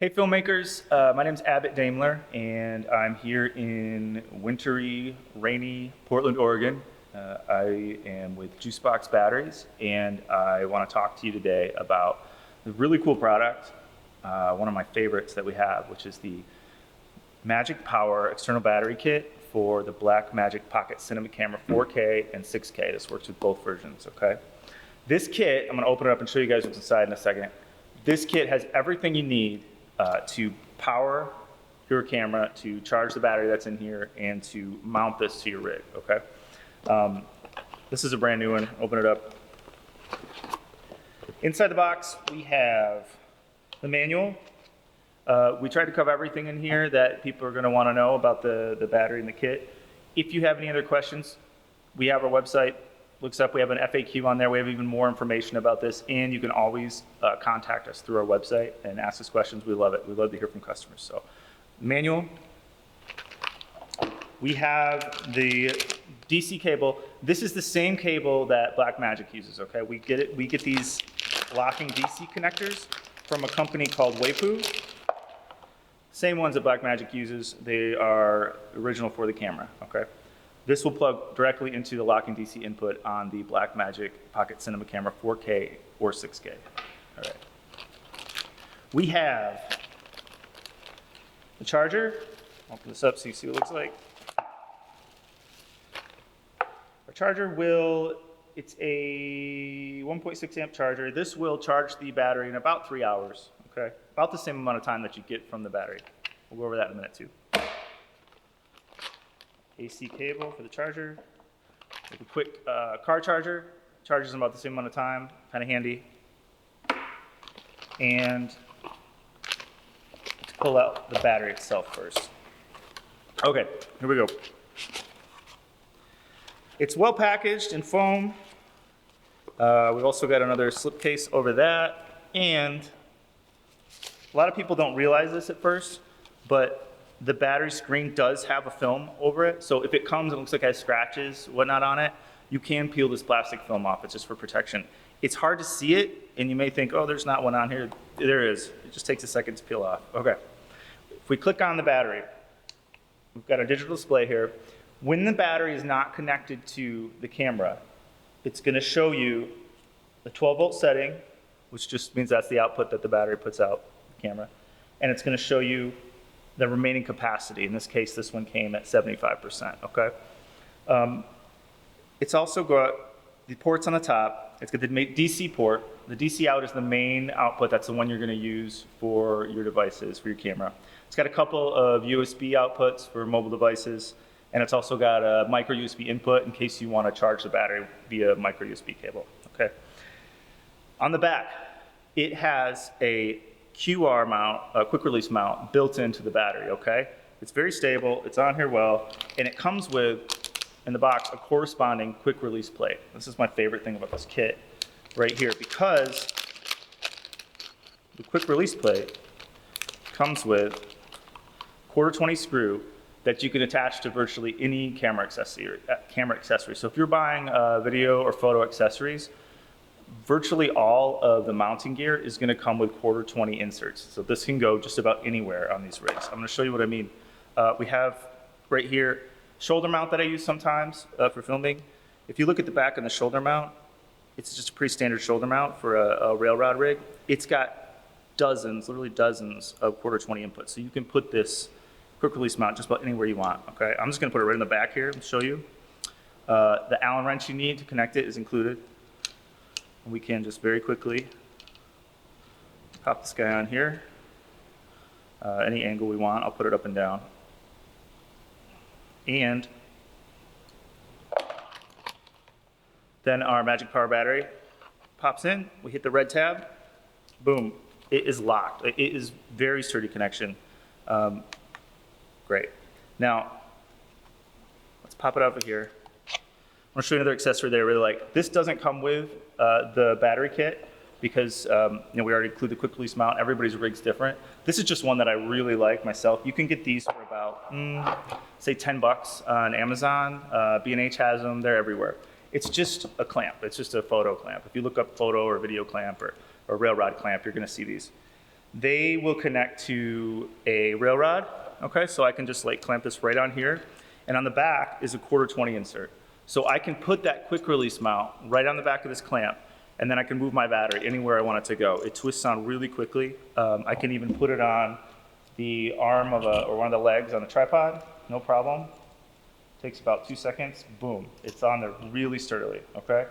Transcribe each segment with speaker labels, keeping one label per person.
Speaker 1: Hey filmmakers, my name's Abbott Daimler and I'm here in wintry, rainy Portland, Oregon. I am with Juicebox batteries and I want to talk to you today about a really cool product, one of my favorites that we have, which is the Magic Power external battery kit for the Blackmagic Pocket Cinema Camera 4K and 6K. This works with both versions, okay? This kit, I'm going to open it up and show you guys what's inside in a second. This kit has everything you need to power your camera, to charge the battery that's in here, and to mount this to your rig, okay? This is a brand new one. Open it up. Inside the box, we have the manual. We tried to cover everything in here that people are going to want to know about the battery and the kit. If you have any other questions, we have our website. Looks up, we have an FAQ on there. We have even more information about this, and you can always contact us through our website and ask us questions. We love it. We love to hear from customers. So, manual. We have the DC cable. This is the same cable that Blackmagic uses. Okay, we get it. We get these locking DC connectors from a company called Waipu. Same ones that Blackmagic uses. They are original for the camera. Okay. This will plug directly into the locking DC input on the Blackmagic Pocket Cinema Camera 4K or 6K. All right. We have the charger. Open this up so you see what it looks like. Our charger it's a 1.6 amp charger. This will charge the battery in about 3 hours, okay? About the same amount of time that you get from the battery. We'll go over that in a minute too. AC cable for the charger. With a quick car charger. Charges in about the same amount of time. Kind of handy. And let's pull out the battery itself first. Okay, here we go. It's well packaged in foam. We've also got another slip case over that. And a lot of people don't realize this at first, but the battery screen does have a film over it. So if it comes and looks like it has scratches, whatnot on it, you can peel this plastic film off. It's just for protection. It's hard to see it, and you may think, oh, there's not one on here. There is. It just takes a second to peel off. Okay. If we click on the battery, we've got a digital display here. When the battery is not connected to the camera, it's going to show you the 12-volt setting, which just means that's the output that the battery puts out the camera. And it's going to show you the remaining capacity. In this case, this one came at 75%, okay? It's also got the ports on the top. It's got the DC port. The DC out is the main output. That's the one you're gonna use for your devices, for your camera. It's got a couple of USB outputs for mobile devices, and it's also got a micro USB input in case you wanna charge the battery via micro USB cable, okay? On the back, it has a QR mount, a quick release mount built into the battery, okay? It's very stable, it's on here well, and it comes with, in the box, a corresponding quick release plate. This is my favorite thing about this kit right here, because the quick release plate comes with a 1/4-20 screw that you can attach to virtually any camera accessory. So if you're buying video or photo accessories, virtually all of the mounting gear is going to come with 1/4-20 inserts. So this can go just about anywhere on these rigs. I'm going to show you what I mean. We have right here shoulder mount that I use sometimes for filming. If you look at the back on the shoulder mount, it's just a pretty standard shoulder mount for a railroad rig. It's got dozens, literally dozens of 1/4-20 inputs. So you can put this quick release mount just about anywhere you want. Okay, I'm just going to put it right in the back here and show you. The Allen wrench you need to connect it is included. We can just very quickly pop this guy on here. Any angle we want, I'll put it up and down. And then our Magic Power battery pops in. We hit the red tab. Boom. It is locked. It is very sturdy connection. Great. Now, let's pop it over here. I'm going to show you another accessory that I really like. This doesn't come with the battery kit because we already include the quick release mount. Everybody's rig's different. This is just one that I really like myself. You can get these for about, say $10 on Amazon. B&H has them. They're everywhere. It's just a clamp. It's just a photo clamp. If you look up photo or video clamp or railrod clamp, you're going to see these. they will connect to a rail rod. Okay, so I can just like clamp this right on here. And on the back is a 1/4-20 insert. So I can put that quick release mount right on the back of this clamp, and then I can move my battery anywhere I want it to go. It twists on really quickly. I can even put it on the arm of or one of the legs on the tripod, no problem. Takes about 2 seconds, boom, it's on there really sturdily, okay?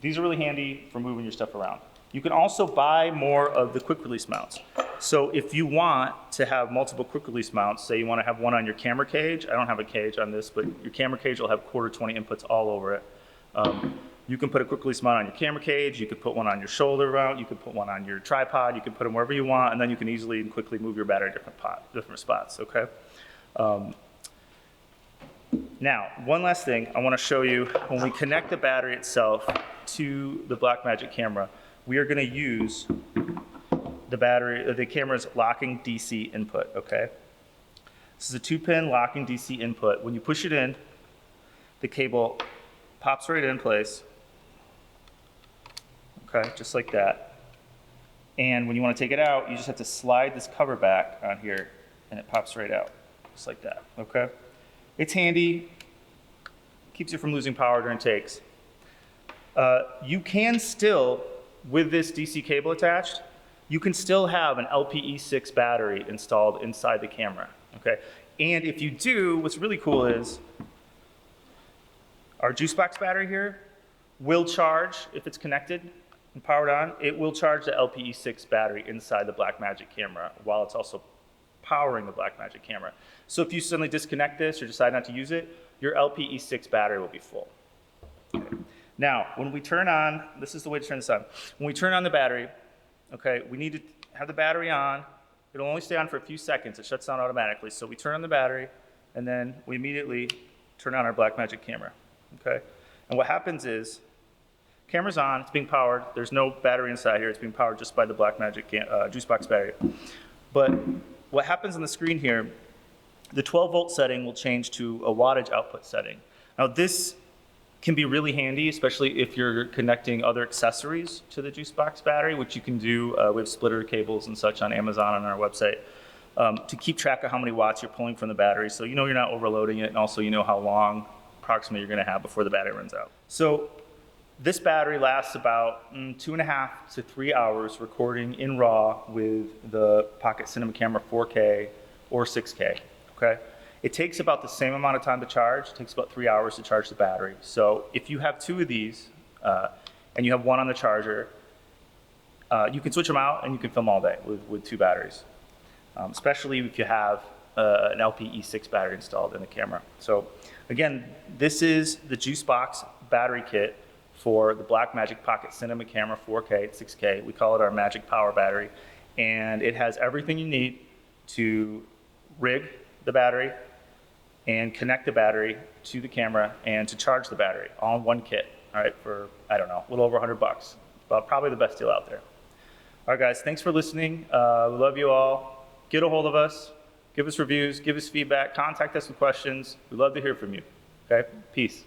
Speaker 1: These are really handy for moving your stuff around. You can also buy more of the quick release mounts. So if you want to have multiple quick release mounts, say you want to have one on your camera cage, I don't have a cage on this, but your camera cage will have 1/4-20 inputs all over it. You can put a quick release mount on your camera cage, you could put one on your shoulder mount, you could put one on your tripod, you can put them wherever you want, and then you can easily and quickly move your battery to different spots, okay? Now, one last thing I want to show you. When we connect the battery itself to the Blackmagic camera, we are going to use the camera's locking DC input, okay? This is a 2-pin locking DC input. When you push it in, the cable pops right in place, okay, just like that. And when you want to take it out, you just have to slide this cover back on here, and it pops right out, just like that, okay? It's handy, keeps you from losing power during takes. You can still, with this DC cable attached, you can still have an LPE6 battery installed inside the camera, okay? And if you do, what's really cool is our Juicebox battery here will charge, if it's connected and powered on, it will charge the LPE6 battery inside the Blackmagic camera while it's also powering the Blackmagic camera. So if you suddenly disconnect this or decide not to use it, your LPE6 battery will be full. Okay. Now, when we turn on, this is the way to turn this on. When we turn on the battery, okay, we need to have the battery on. It'll only stay on for a few seconds. It shuts down automatically. So we turn on the battery, and then we immediately turn on our Blackmagic camera, okay? And what happens is, camera's on, it's being powered. There's no battery inside here. It's being powered just by the Blackmagic Juicebox battery. But what happens on the screen here, the 12-volt setting will change to a wattage output setting. Now this can be really handy, especially if you're connecting other accessories to the Juicebox battery, which you can do with splitter cables and such on Amazon and on our website, to keep track of how many watts you're pulling from the battery, so you know you're not overloading it, and also you know how long approximately you're gonna have before the battery runs out. So this battery lasts about 2.5 to 3 hours recording in RAW with the Pocket Cinema Camera 4K or 6K, okay? It takes about the same amount of time to charge. It takes about 3 hours to charge the battery. So if you have 2 of these and you have one on the charger, you can switch them out and you can film all day with 2 batteries, especially if you have an LPE6 battery installed in the camera. So again, this is the Juicebox battery kit for the Blackmagic Pocket Cinema Camera 4K, 6K. We call it our Magic Power battery. And it has everything you need to rig the battery and connect the battery to the camera and to charge the battery all in one kit, all right, for, I don't know, a little over $100. But probably the best deal out there. All right, guys, thanks for listening. We love you all. Get a hold of us. Give us reviews. Give us feedback. Contact us with questions. We'd love to hear from you. Okay? Peace.